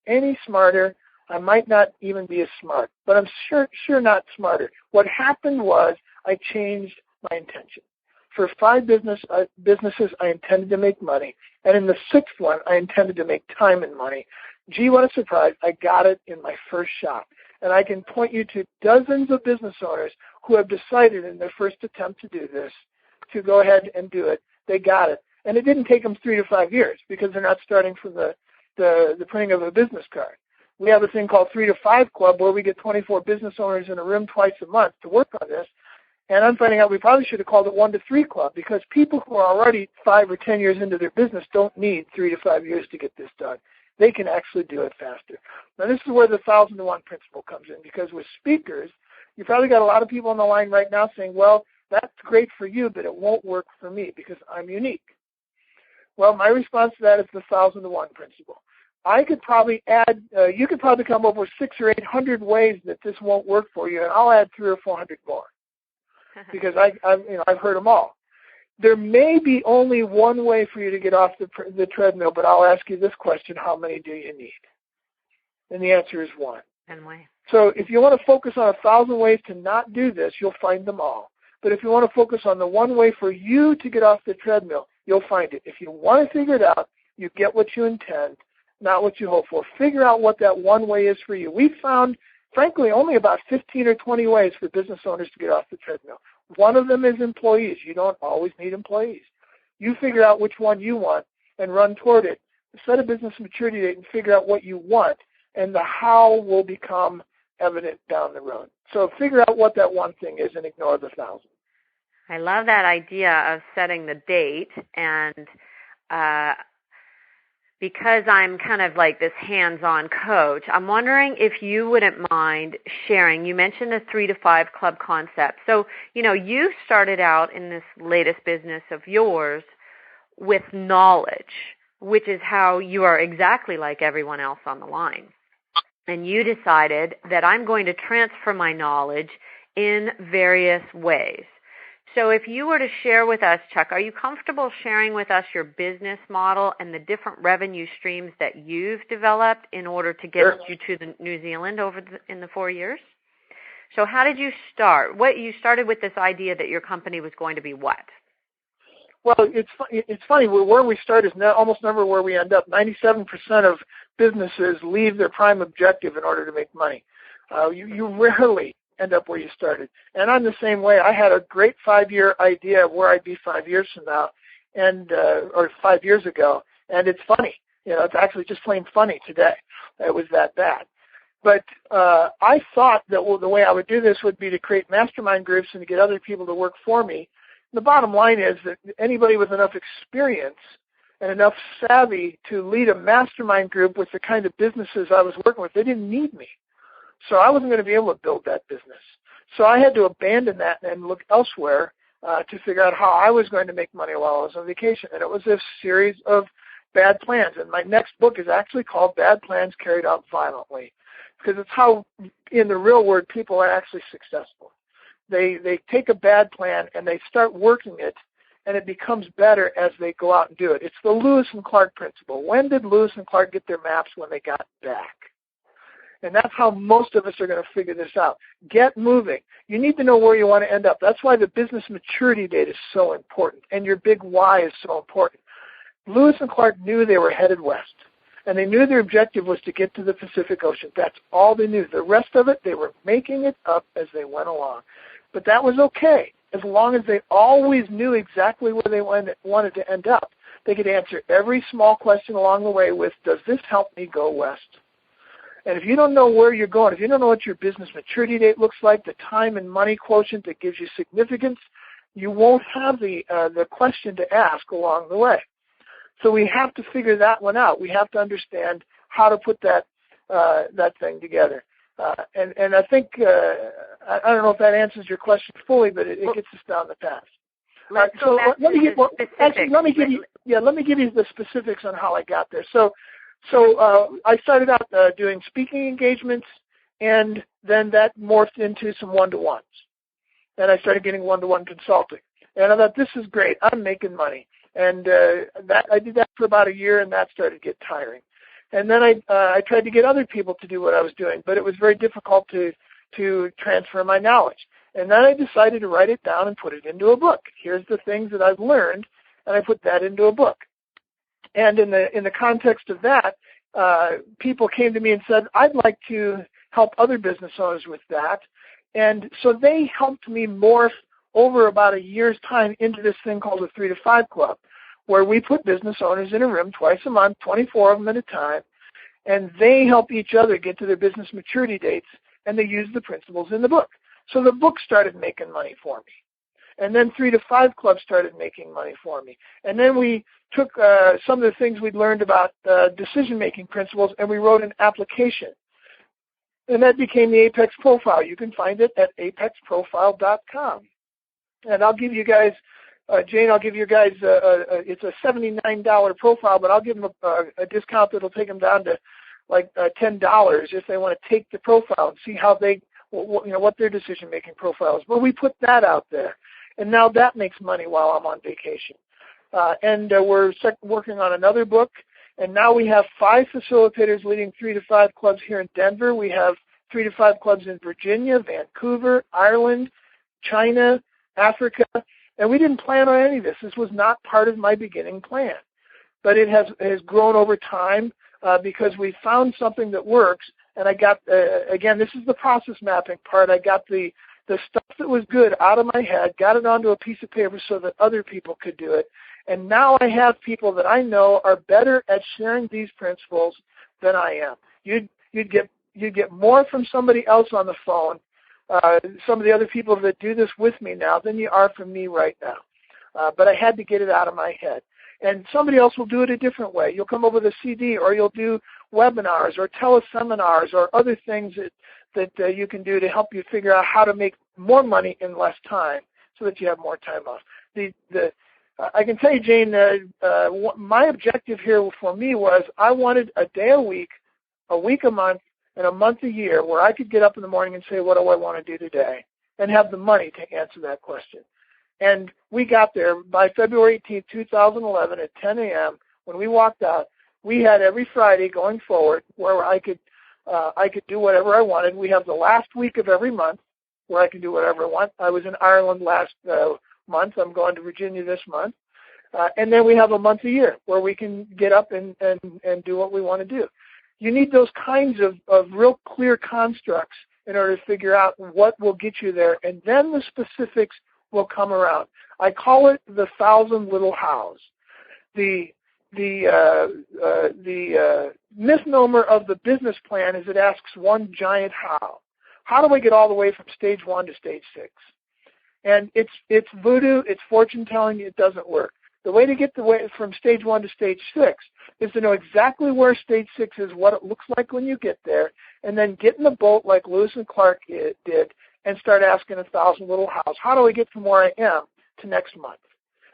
any smarter. I might not even be as smart, but I'm sure not smarter. What happened was I changed my intention. For 5 businesses, I intended to make money. And in the 6th one, I intended to make time and money. Gee, what a surprise. I got it in my first shot. And I can point you to dozens of business owners who have decided in their first attempt to do this, to go ahead and do it. They got it. And it didn't take them 3 to 5 years because they're not starting from the printing of a business card. We have a thing called 3 to 5 Club where we get 24 business owners in a room twice a month to work on this. And I'm finding out we probably should have called it 1 to 3 Club because people who are already 5 or 10 years into their business don't need 3 to 5 years to get this done. They can actually do it faster. Now, this is where the 1,000-to-1 principle comes in, because with speakers, you probably got a lot of people on the line right now saying, well, that's great for you, but it won't work for me because I'm unique. Well, my response to that is the 1,000-to-1 principle. I could probably add, you could probably come up with 600 or 800 ways that this won't work for you, and I'll add 300 or 400 more because I've heard them all. There may be only one way for you to get off the treadmill, but I'll ask you this question: how many do you need? And the answer is 1. One way. So if you want to focus on 1,000 ways to not do this, you'll find them all. But if you want to focus on the one way for you to get off the treadmill, you'll find it. If you want to figure it out, you get what you intend, not what you hope for. Figure out what that one way is for you. We found, frankly, only about 15 or 20 ways for business owners to get off the treadmill. One of them is employees. You don't always need employees. You figure out which one you want and run toward it. Set a business maturity date and figure out what you want, and the how will become evident down the road. So figure out what that one thing is and ignore the 1,000. I love that idea of setting the date, and because I'm kind of like this hands-on coach, I'm wondering if you wouldn't mind sharing. You mentioned the 3 to 5 Club concept. So, you started out in this latest business of yours with knowledge, which is how you are exactly like everyone else on the line. And you decided that I'm going to transfer my knowledge in various ways. So if you were to share with us, Chuck, are you comfortable sharing with us your business model and the different revenue streams that you've developed in order to get you to New Zealand in the 4 years? So how did you start? You started with this idea that your company was going to be what? Well, it's funny. Where we start is almost never where we end up. 97% of businesses leave their prime objective in order to make money. You rarely end up where you started. And I'm the same way. I had a great 5-year idea of where I'd be 5 years from now, or 5 years ago. And it's funny. It's actually just plain funny today. It was that bad. But I thought that the way I would do this would be to create mastermind groups and to get other people to work for me. And the bottom line is that anybody with enough experience and enough savvy to lead a mastermind group with the kind of businesses I was working with, they didn't need me. So I wasn't going to be able to build that business. So I had to abandon that and look elsewhere to figure out how I was going to make money while I was on vacation. And it was a series of bad plans. And my next book is actually called Bad Plans Carried Out Violently, because it's how, in the real world, people are actually successful. They take a bad plan and they start working it, and it becomes better as they go out and do it. It's the Lewis and Clark principle. When did Lewis and Clark get their maps? When they got back. And that's how most of us are going to figure this out. Get moving. You need to know where you want to end up. That's why the business maturity date is so important, and your big why is so important. Lewis and Clark knew they were headed west, and they knew their objective was to get to the Pacific Ocean. That's all they knew. The rest of it, they were making it up as they went along. But that was okay, as long as they always knew exactly where they wanted to end up. They could answer every small question along the way with, does this help me go west? And if you don't know where you're going, if you don't know what your business maturity date looks like, the time and money quotient that gives you significance, you won't have the question to ask along the way. So we have to figure that one out. We have to understand how to put that thing together. And I think, I don't know if that answers your question fully, but it gets us down the path. Let me give you the specifics on how I got there. So I started out doing speaking engagements, and then that morphed into some one-to-ones. And I started getting one-to-one consulting. And I thought, this is great. I'm making money. And I did that for about a year, and that started to get tiring. And then I tried to get other people to do what I was doing, but it was very difficult to transfer my knowledge. And then I decided to write it down and put it into a book. Here's the things that I've learned, and I put that into a book. And in the context of that, people came to me and said, I'd like to help other business owners with that. And so they helped me morph over about a year's time into this thing called the 3 to 5 Club, where we put business owners in a room twice a month, 24 of them at a time, and they help each other get to their business maturity dates, and they use the principles in the book. So the book started making money for me. And then 3 to 5 Club started making money for me. And then we took some of the things we'd learned about decision-making principles, and we wrote an application. And that became the Apex Profile. You can find it at apexprofile.com. And I'll give you guys, Jane, it's a $79 profile, but I'll give them a discount that'll take them down to like $10 if they want to take the profile and see how what their decision-making profile is. But we put that out there, and now that makes money while I'm on vacation. And we're working on another book, and now we have 5 facilitators leading 3 to 5 clubs here in Denver. We have 3 to 5 clubs in Virginia, Vancouver, Ireland, China, Africa, and we didn't plan on any of this. This was not part of my beginning plan. But it has grown over time because we found something that works, and I got, again, this is the process mapping part. I got the stuff that was good out of my head, got it onto a piece of paper so that other people could do it. And now I have people that I know are better at sharing these principles than I am. You'd get more from somebody else on the phone, some of the other people that do this with me now, than you are from me right now. But I had to get it out of my head. And somebody else will do it a different way. You'll come up with a CD, or you'll do webinars or teleseminars or other things that you can do to help you figure out how to make more money in less time so that you have more time off. I can tell you, Jane, my objective here for me was I wanted a day a week a month, and a month a year where I could get up in the morning and say, what do I want to do today, and have the money to answer that question. And we got there by February 18, 2011 at 10 a.m. When we walked out, we had every Friday going forward where I could do whatever I wanted. We have the last week of every month where I can do whatever I want. I was in Ireland last month. I'm going to Virginia this month. And then we have a month a year where we can get up and do what we want to do. You need those kinds of real clear constructs in order to figure out what will get you there, and then the specifics will come around. I call it the 1,000 little hows. The the misnomer of the business plan is it asks one giant how. How do I get all the way from stage 1 to stage 6? And it's voodoo, it's fortune telling, it doesn't work. The way to get the way from stage 1 to stage 6 is to know exactly where stage 6 is, what it looks like when you get there, and then get in the boat like Lewis and Clark did and start asking 1,000 little hows. How do I get from where I am to next month?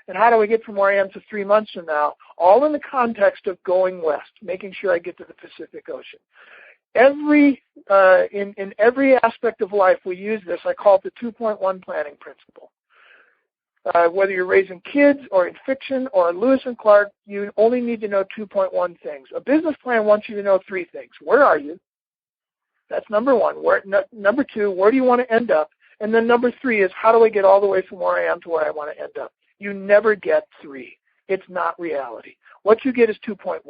And how do I get from where I am to 3 months from now? All in the context of going west, making sure I get to the Pacific Ocean. In every aspect of life, we use this. I call it the 2.1 planning principle. Whether you're raising kids or in fiction or Lewis and Clark, you only need to know 2.1 things. A business plan wants you to know 3 things. Where are you? That's number 1. Number 2, where do you want to end up? And then number 3 is how do I get all the way from where I am to where I want to end up? You never get 3. It's not reality. What you get is 2.1.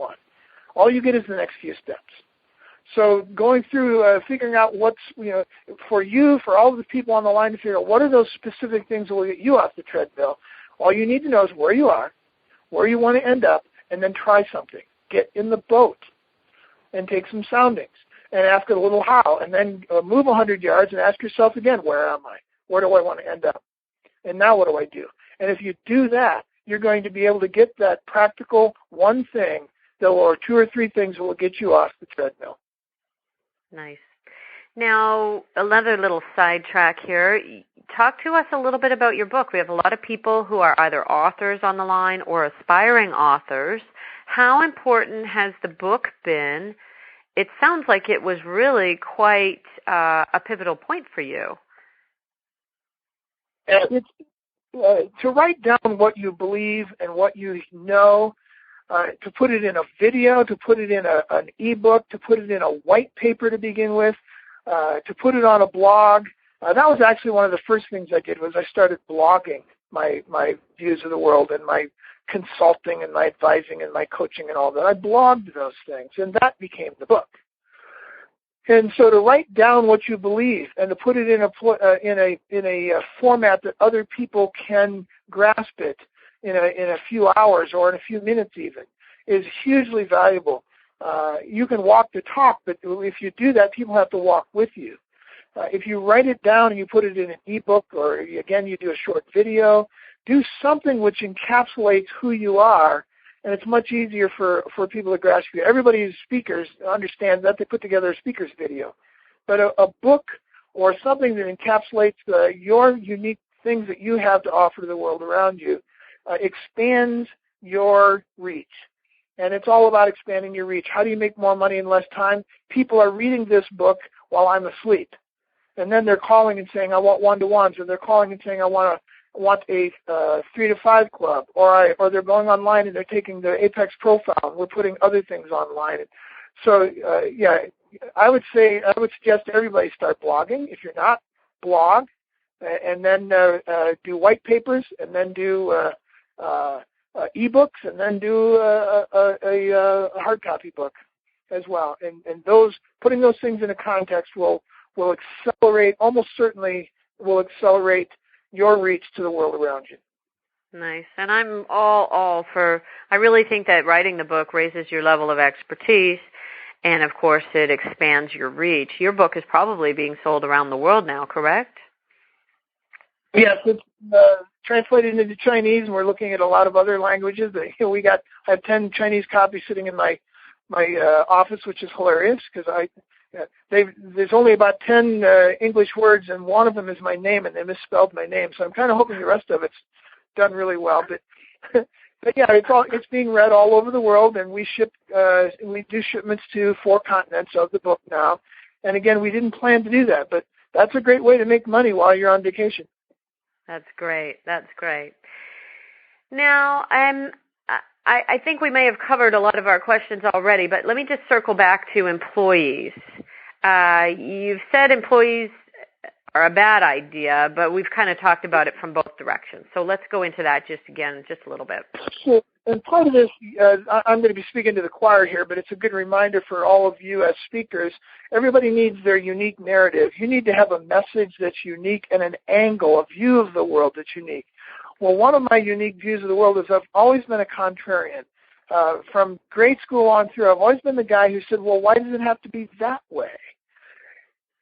All you get is the next few steps. So going through figuring out what's, for you, for all of the people on the line to figure out what are those specific things that will get you off the treadmill. All you need to know is where you are, where you want to end up, and then try something. Get in the boat and take some soundings and ask it a little how, and then move 100 yards and ask yourself again, where am I? Where do I want to end up? And now what do I do? And if you do that, you're going to be able to get that practical one thing or 2 or 3 things that will get you off the treadmill. Nice. Now, another little sidetrack here. Talk to us a little bit about your book. We have a lot of people who are either authors on the line or aspiring authors. How important has the book been? It sounds like it was really quite a pivotal point for you. To write down what you believe and what you know, to put it in a video, to put it in an ebook, to put it in a white paper to begin with, to put it on a blog. That was actually one of the first things I did was I started blogging my views of the world and my consulting and my advising and my coaching and all that. I blogged those things, and that became the book. And so to write down what you believe and to put it in a format that other people can grasp it in a few hours or in a few minutes even is hugely valuable. You can walk the talk, but if you do that, people have to walk with you. If you write it down and you put it in an ebook or, again, you do a short video, do something which encapsulates who you are, and it's much easier for people to grasp you. Everybody who's speakers understands that. They put together a speaker's video. But a book or something that encapsulates your unique things that you have to offer to the world around you expands your reach. And it's all about expanding your reach. How do you make more money in less time? People are reading this book while I'm asleep. And then they're calling and saying, I want one-to-ones, or they're calling and saying, I want a 3 to 5 club, or they're going online and they're taking the Apex profile, and we're putting other things online. So, I would suggest everybody start blogging. If you're not, blog, and then do white papers, and then do ebooks, and then do a hard copy book as well. And those, putting those things into context will accelerate, almost certainly will accelerate your reach to the world around you. Nice. And I'm all for, I really think that writing the book raises your level of expertise, and of course it expands your reach. Your book is probably being sold around the world now, correct? Yes, it's translated into Chinese, and we're looking at a lot of other languages. I have 10 Chinese copies sitting in my office, which is hilarious because there's only about 10 English words, and one of them is my name, and they misspelled my name. So I'm kind of hoping the rest of it's done really well. But yeah, it's being read all over the world, and we do shipments to 4 continents of the book now. And again, we didn't plan to do that, but that's a great way to make money while you're on vacation. That's great. That's great. Now, I think we may have covered a lot of our questions already, but let me just circle back to employees. You've said employees are a bad idea, but we've kind of talked about it from both directions. So let's go into that just a little bit. So, and part of this, I'm going to be speaking to the choir here, but it's a good reminder for all of you as speakers. Everybody needs their unique narrative. You need to have a message that's unique and an angle, a view of the world that's unique. Well, one of my unique views of the world is I've always been a contrarian. from grade school on through, I've always been the guy who said, well, why does it have to be that way?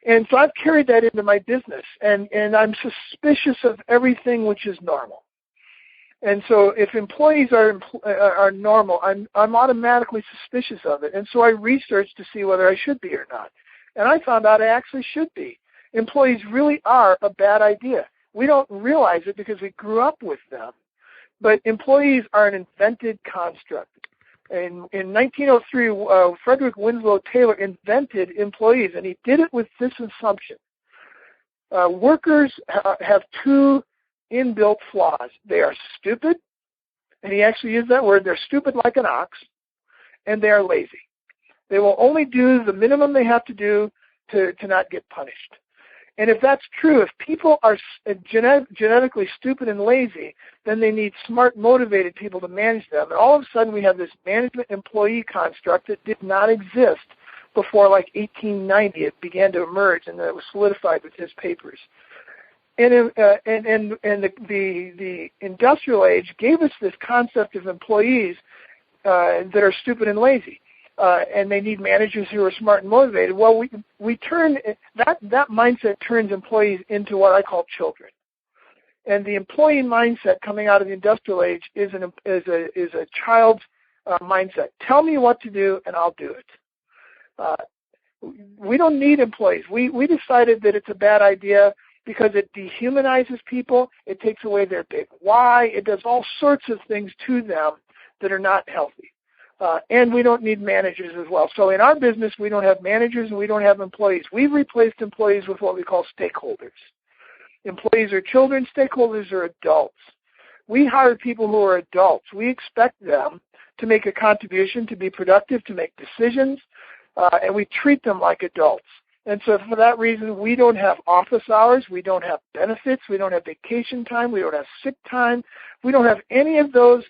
And so I've carried that into my business, and I'm suspicious of everything which is normal. And so if employees are normal, I'm automatically suspicious of it. And so I researched to see whether I should be or not. And I found out I actually should be. Employees really are a bad idea. We don't realize it because we grew up with them. But employees are an invented construct. In 1903, Frederick Winslow Taylor invented employees, and he did it with this assumption. Workers have two inbuilt flaws. They are stupid, and he actually used that word. They're stupid like an ox, and they are lazy. They will only do the minimum they have to do to not get punished. And if that's true, if people are genetically stupid and lazy, then they need smart, motivated people to manage them. And all of a sudden we have this management-employee construct that did not exist before like 1890. It began to emerge, and it was solidified with his papers. And the industrial age gave us this concept of employees that are stupid and lazy. And they need managers who are smart and motivated. Well, we turn that mindset turns employees into what I call children. And the employee mindset coming out of the industrial age is a child's mindset. Tell me what to do, and I'll do it. We don't need employees. We decided that it's a bad idea because it dehumanizes people. It takes away their big why. It does all sorts of things to them that are not healthy. And we don't need managers as well. So in our business, we don't have managers and we don't have employees. We've replaced employees with what we call stakeholders. Employees are children, stakeholders are adults. We hire people who are adults. We expect them to make a contribution, to be productive, to make decisions, and we treat them like adults. And so for that reason, we don't have office hours, we don't have benefits, we don't have vacation time, we don't have sick time, we don't have any of those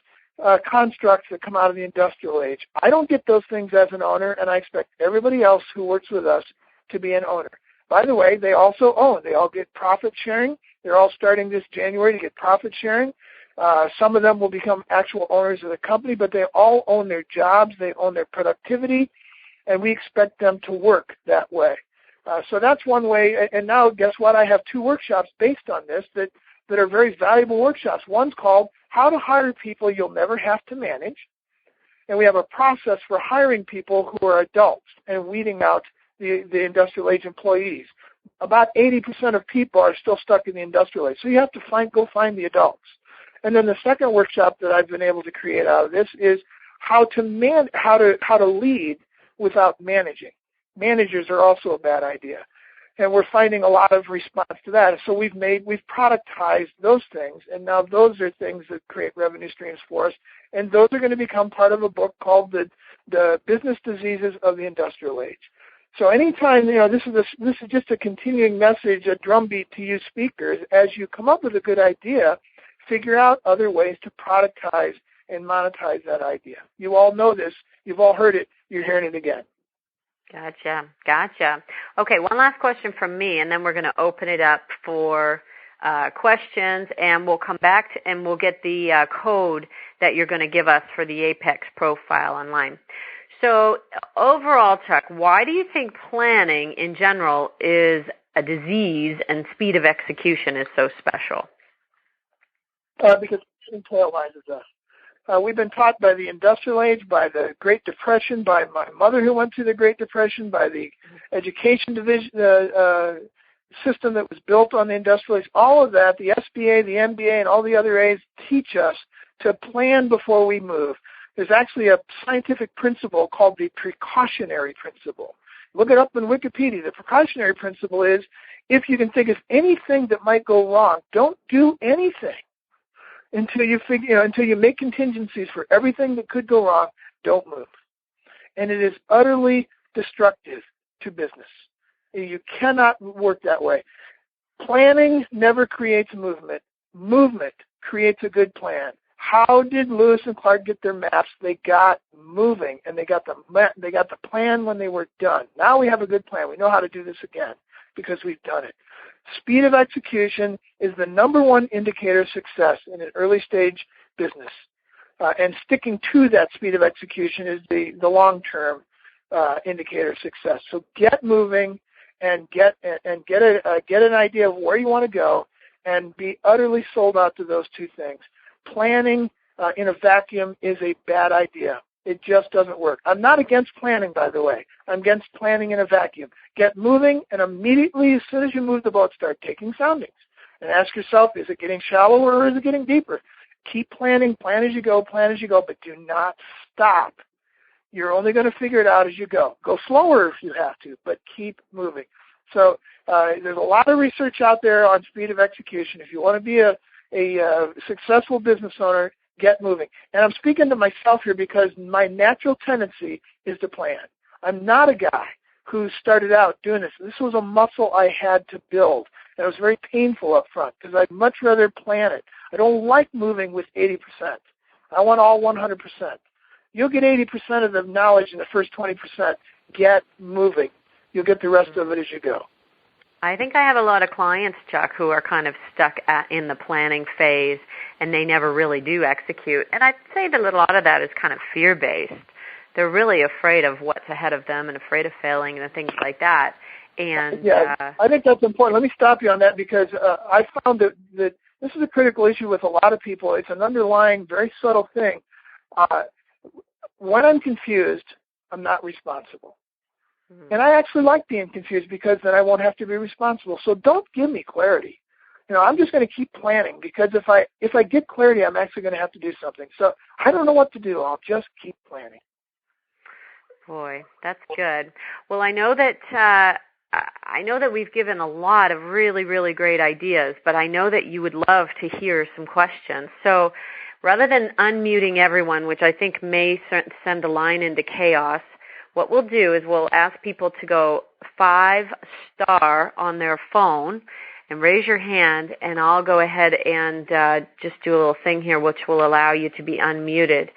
constructs that come out of the industrial age. I don't get those things as an owner, and I expect everybody else who works with us to be an owner. By the way, they also own. They all get profit sharing. They're all starting this January to get profit sharing. Some of them will become actual owners of the company, but they all own their jobs. They own their productivity, and we expect them to work that way. So that's one way. And now, guess what? I have 2 workshops based on this that are very valuable workshops. One's called How to Hire People You'll Never Have to Manage. And we have a process for hiring people who are adults and weeding out the industrial age employees. About 80% of people are still stuck in the industrial age. So you have to go find the adults. And then the second workshop that I've been able to create out of this is how to lead without managing. Managers are also a bad idea. And we're finding a lot of response to that. So we've productized those things, and now those are things that create revenue streams for us. And those are going to become part of a book called The Business Diseases of the Industrial Age. So anytime, this is just a continuing message, a drumbeat to you speakers. As you come up with a good idea, figure out other ways to productize and monetize that idea. You all know this. You've all heard it. You're hearing it again. Gotcha. Okay, one last question from me, and then we're going to open it up for questions, and we'll come back and we'll get the code that you're going to give us for the Apex profile online. So overall, Chuck, why do you think planning in general is a disease and speed of execution is so special? Because it paralyzes us. We've been taught by the industrial age, by the Great Depression, by my mother who went through the Great Depression, by the education division system that was built on the industrial age, all of that, the SBA, the MBA, and all the other A's teach us to plan before we move. There's actually a scientific principle called the Precautionary Principle. Look it up in Wikipedia. The Precautionary Principle is if you can think of anything that might go wrong, don't do anything. Until you make contingencies for everything that could go wrong, don't move. And it is utterly destructive to business. You cannot work that way. Planning never creates movement. Movement creates a good plan. How did Lewis and Clark get their maps? They got moving, and they got the plan when they were done. Now we have a good plan. We know how to do this again because we've done it. Speed of execution is the number one indicator of success in an early stage business. And sticking to that speed of execution is the long-term indicator of success. So get moving and get an idea of where you want to go, and be utterly sold out to those two things. Planning in a vacuum is a bad idea. It just doesn't work. I'm not against planning, by the way. I'm against planning in a vacuum. Get moving, and immediately, as soon as you move the boat, start taking soundings. And ask yourself, is it getting shallower or is it getting deeper? Keep planning, plan as you go, but do not stop. You're only going to figure it out as you go. Go slower if you have to, but keep moving. So there's a lot of research out there on speed of execution. If you want to be a successful business owner, get moving. And I'm speaking to myself here because my natural tendency is to plan. I'm not a guy who started out doing this. This was a muscle I had to build, and it was very painful up front because I'd much rather plan it. I don't like moving with 80%. I want all 100%. You'll get 80% of the knowledge in the first 20%. Get moving. You'll get the rest of it as you go. I think I have a lot of clients, Chuck, who are kind of stuck in the planning phase, and they never really do execute. And I'd say that a lot of that is kind of fear-based. They're really afraid of what's ahead of them and afraid of failing and things like that. And I think that's important. Let me stop you on that because I found that this is a critical issue with a lot of people. It's an underlying, very subtle thing. When I'm confused, I'm not responsible. And I actually like being confused because then I won't have to be responsible. So don't give me clarity. I'm just going to keep planning because if I get clarity, I'm actually going to have to do something. So I don't know what to do. I'll just keep planning. Boy, that's good. Well, I know that we've given a lot of really, really great ideas, but I know that you would love to hear some questions. So rather than unmuting everyone, which I think may send the line into chaos, what we'll do is we'll ask people to go 5-star on their phone and raise your hand, and I'll go ahead and just do a little thing here which will allow you to be unmuted.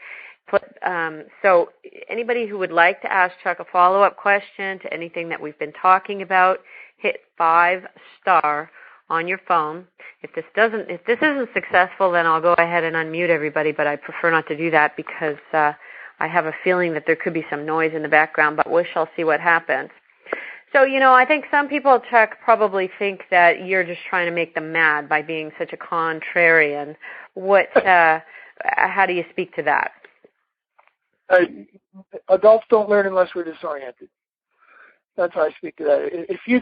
So anybody who would like to ask Chuck a follow-up question to anything that we've been talking about, hit 5-star on your phone. If this isn't successful, then I'll go ahead and unmute everybody, but I prefer not to do that because I have a feeling that there could be some noise in the background, but we shall see what happens. So, I think some people, Chuck, probably think that you're just trying to make them mad by being such a contrarian. How do you speak to that? Adults don't learn unless we're disoriented. That's how I speak to that. If you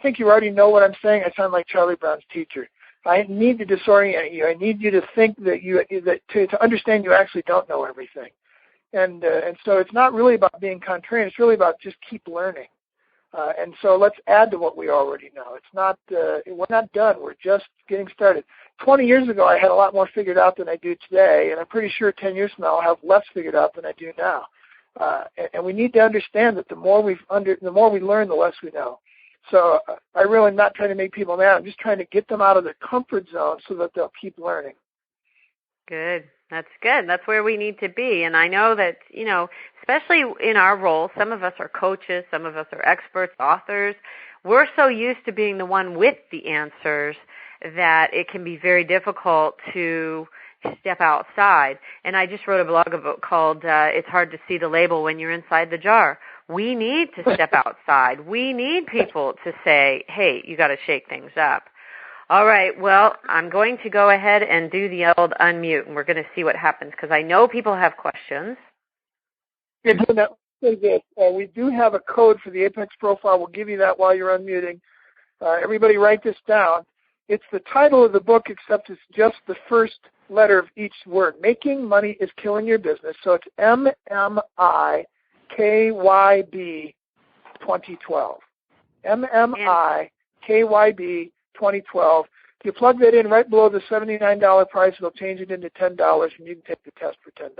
think you already know what I'm saying, I sound like Charlie Brown's teacher. I need to disorient you. I need you to think to understand you actually don't know everything. And so it's not really about being contrarian. It's really about just keep learning. And so let's add to what we already know. It's not we're not done. We're just getting started. 20 years ago, I had a lot more figured out than I do today, and I'm pretty sure 10 years from now I'll have less figured out than I do now. And we need to understand that the more we learn, the less we know. So I really am not trying to make people mad. I'm just trying to get them out of their comfort zone so that they'll keep learning. Good. That's good. That's where we need to be. And I know that, especially in our role, some of us are coaches, some of us are experts, authors. We're so used to being the one with the answers that it can be very difficult to step outside. And I just wrote a blog called It's Hard to See the Label When You're Inside the Jar. We need to step outside. We need people to say, hey, you got to shake things up. All right, well, I'm going to go ahead and do the old unmute, and we're going to see what happens, because I know people have questions. We do have a code for the Apex profile. We'll give you that while you're unmuting. Everybody write this down. It's the title of the book, except it's just the first letter of each word. Making Money is Killing Your Business. So it's MMIKYB 2012. MMIKYB 2012. If you plug that in right below the $79 price, it'll change it into $10, and you can take the test for $10.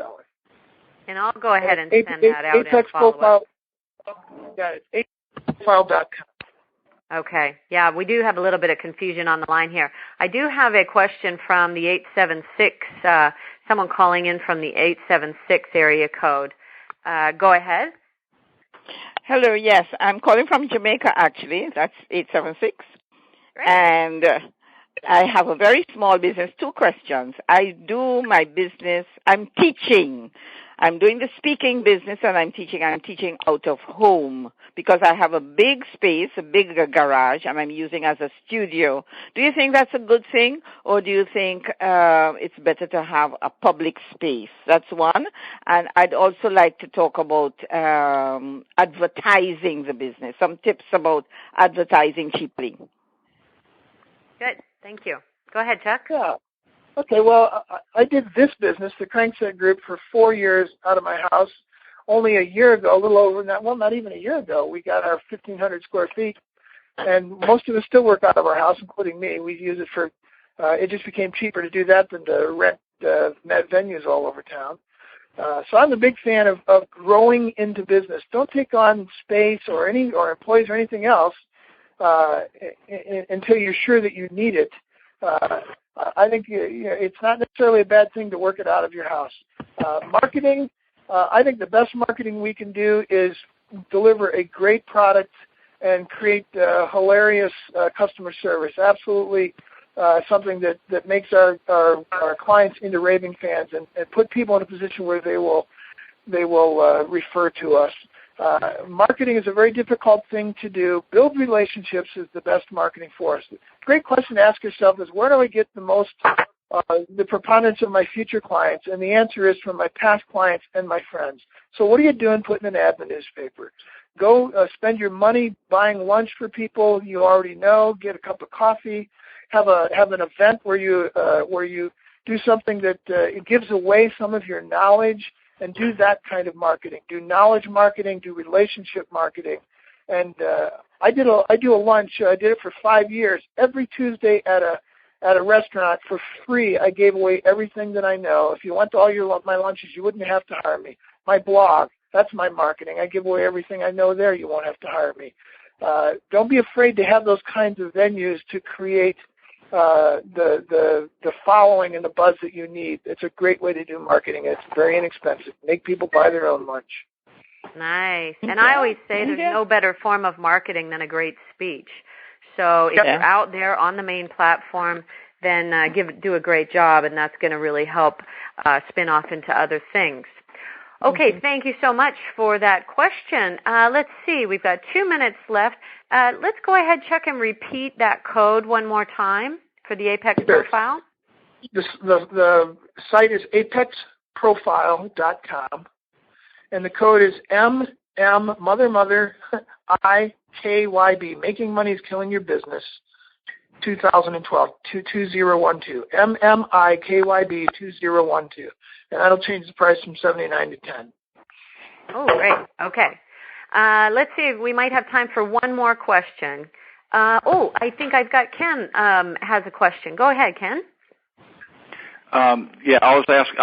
And I'll go ahead and send that out and follow up. Yeah, it's apexprofile.com. Okay. Yeah, we do have a little bit of confusion on the line here. I do have a question from the 876, someone calling in from the 876 area code. Go ahead. Hello, yes. I'm calling from Jamaica, actually. That's 876. Great. And I have a very small business. 2 questions. I do my business. I'm teaching. I'm doing the speaking business, and I'm teaching. I'm teaching out of home because I have a big space, a big garage, and I'm using as a studio. Do you think that's a good thing, or do you think it's better to have a public space? That's one. And I'd also like to talk about advertising the business, some tips about advertising cheaply. Good. Thank you. Go ahead, Chuck. Yeah. Okay, well, I did this business, the Crankset Group, for 4 years out of my house. Only a year ago, a little over that, well, not even a year ago, we got our 1,500 square feet, and most of us still work out of our house, including me. We use it for, it just became cheaper to do that than to rent venues all over town. So I'm a big fan of growing into business. Don't take on space or employees or anything else until you're sure that you need it. I think it's not necessarily a bad thing to work it out of your house. Marketing, I think the best marketing we can do is deliver a great product and create hilarious customer service. Absolutely something that makes our clients into raving fans and put people in a position where they will refer to us. Marketing is a very difficult thing to do. Build relationships is the best marketing for us. Great question to ask yourself is, where do I get the most, the preponderance of my future clients? And the answer is from my past clients and my friends. So what are you doing putting an ad in the newspaper? Go spend your money buying lunch for people you already know. Get a cup of coffee. Have an event where you do something that gives away some of your knowledge. And do that kind of marketing. Do knowledge marketing. Do relationship marketing. And I do a lunch. I did it for 5 years. Every Tuesday at a restaurant for free. I gave away everything that I know. If you went to all my lunches, you wouldn't have to hire me. My blog, that's my marketing. I give away everything I know there. You won't have to hire me. Don't be afraid to have those kinds of venues to create the following and the buzz that you need. It's a great way to do marketing. It's very inexpensive. Make people buy their own lunch. Nice. And I always say there's no better form of marketing than a great speech. So if you're out there on the main platform, then do a great job, and that's going to really help spin off into other things. Okay, thank you so much for that question. Let's see, we've got 2 minutes left. Let's go ahead, Chuck, and repeat that code one more time for the Apex profile. The site is apexprofile.com, and the code is MMIKYB, Making Money is Killing Your Business, 2012, 2012, MMIKYB 2012. And that'll change the price from $79 to $10. Oh, great. Okay. Let's see. We might have time for one more question. I think I've got Ken has a question. Go ahead, Ken. I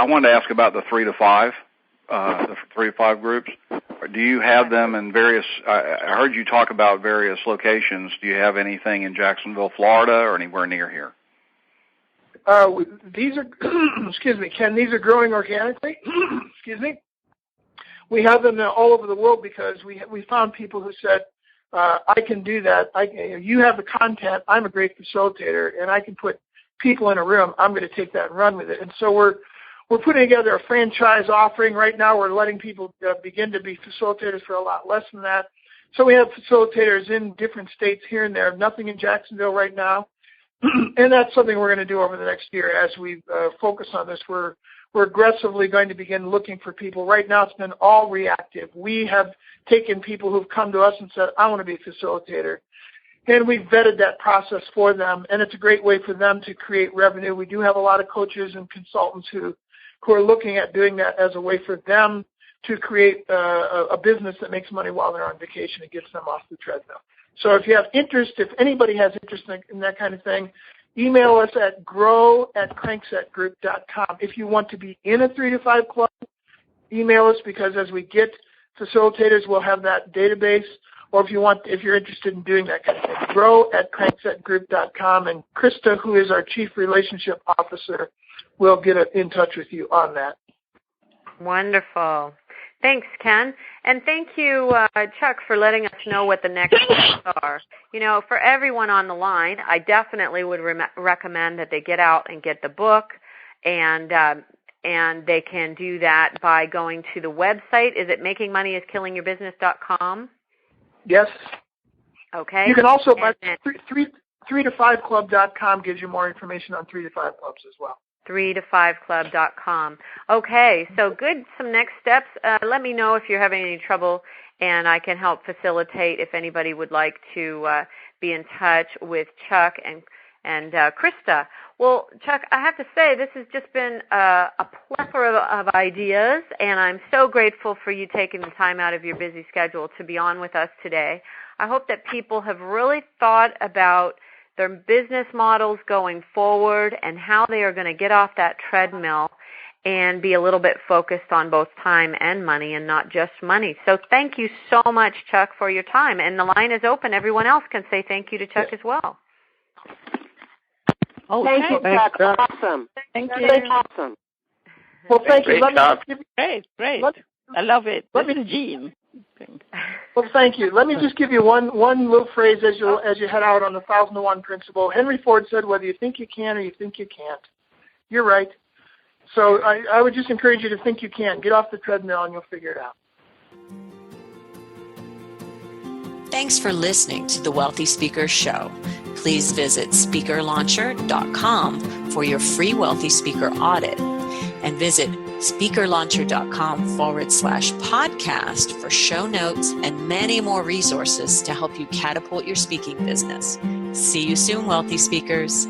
wanted to ask about the 3 to 5, the 3 to 5 groups. Do you have them in various? I heard you talk about various locations. Do you have anything in Jacksonville, Florida, or anywhere near here? These are, excuse me, Ken, these are growing organically. Excuse me. We have them all over the world because we found people who said, I can do that. You have the content. I'm a great facilitator, and I can put people in a room. I'm going to take that and run with it. And so we're putting together a franchise offering. Right now we're letting people begin to be facilitators for a lot less than that. So we have facilitators in different states here and there. Nothing in Jacksonville right now. And that's something we're going to do over the next year as we focus on this. We're aggressively going to begin looking for people. Right now it's been all reactive. We have taken people who've come to us and said, I want to be a facilitator. And we've vetted that process for them, and it's a great way for them to create revenue. We do have a lot of coaches and consultants who are looking at doing that as a way for them to create a business that makes money while they're on vacation and gets them off the treadmill. So if you have interest, if anybody has interest in that kind of thing, email us at grow@cranksetgroup.com. If you want to be in a 3 to 5 club, email us, because as we get facilitators, we'll have that database. Or if you're interested in doing that kind of thing, grow@cranksetgroup.com, and Krista, who is our Chief Relationship Officer, will get in touch with you on that. Wonderful. Thanks, Ken. And thank you, Chuck, for letting us know what the next steps are. You know, for everyone on the line, I definitely would recommend that they get out and get the book, and they can do that by going to the website. Is it makingmoneyIsKillingYourBusiness.com? Yes. Okay. You can also, 3to5club.com gives you more information on 3 to 5 clubs as well. 3to5club.com. Okay, so good. Some next steps. Let me know if you're having any trouble, and I can help facilitate if anybody would like to be in touch with Chuck and Krista. Well, Chuck, I have to say this has just been a plethora of ideas, and I'm so grateful for you taking the time out of your busy schedule to be on with us today. I hope that people have really thought about their business models going forward and how they are going to get off that treadmill and be a little bit focused on both time and money and not just money. So thank you so much, Chuck, for your time. And the line is open. Everyone else can say thank you to Chuck as well. Oh, thank you, Chuck. Awesome. Thank you. Awesome. Well, thank you. Great. I love it. This is Jean. Well, thank you. Let me just give you one little phrase as you head out on the 1001 principle. Henry Ford said, whether you think you can or you think you can't, you're right. So I would just encourage you to think you can. Get off the treadmill and you'll figure it out. Thanks for listening to the Wealthy Speakers Show. Please visit speakerlauncher.com for your free Wealthy Speaker audit, and visit speakerlauncher.com/podcast for show notes and many more resources to help you catapult your speaking business. See you soon, Wealthy Speakers.